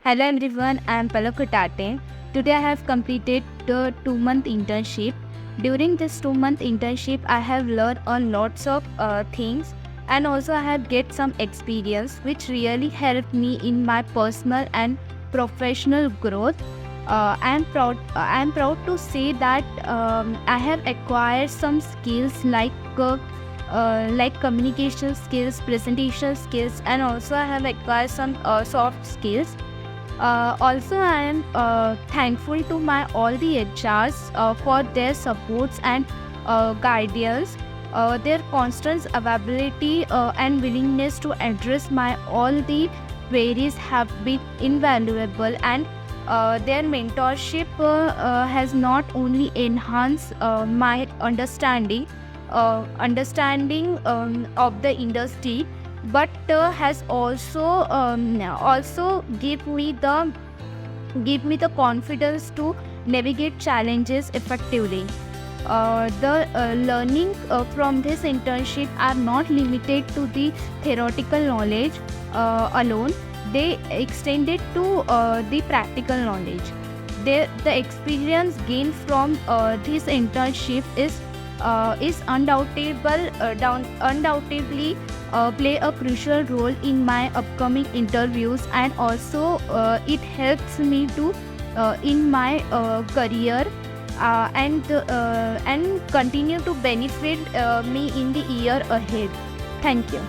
Hello everyone, I am Palak Katate. Today I have completed the 2-month internship. During this 2-month internship, I have learned a lots of things, and also I have get some experience which really helped me in my personal and professional growth. I am proud to say that I have acquired some skills like communication skills, presentation skills, and also I have acquired some soft skills. Also, I am thankful to my all the HRs for their supports and guidance. Their constant availability and willingness to address my all the queries have been invaluable, and their mentorship has not only enhanced my understanding of the industry, but has also give me the confidence to navigate challenges effectively. The learning from this internship are not limited to the theoretical knowledge alone. They extended to the practical knowledge. The experience gained from this internship is undoubtedly play a crucial role in my upcoming interviews, and also it helps me to in my career and continue to benefit me in the year ahead. Thank you.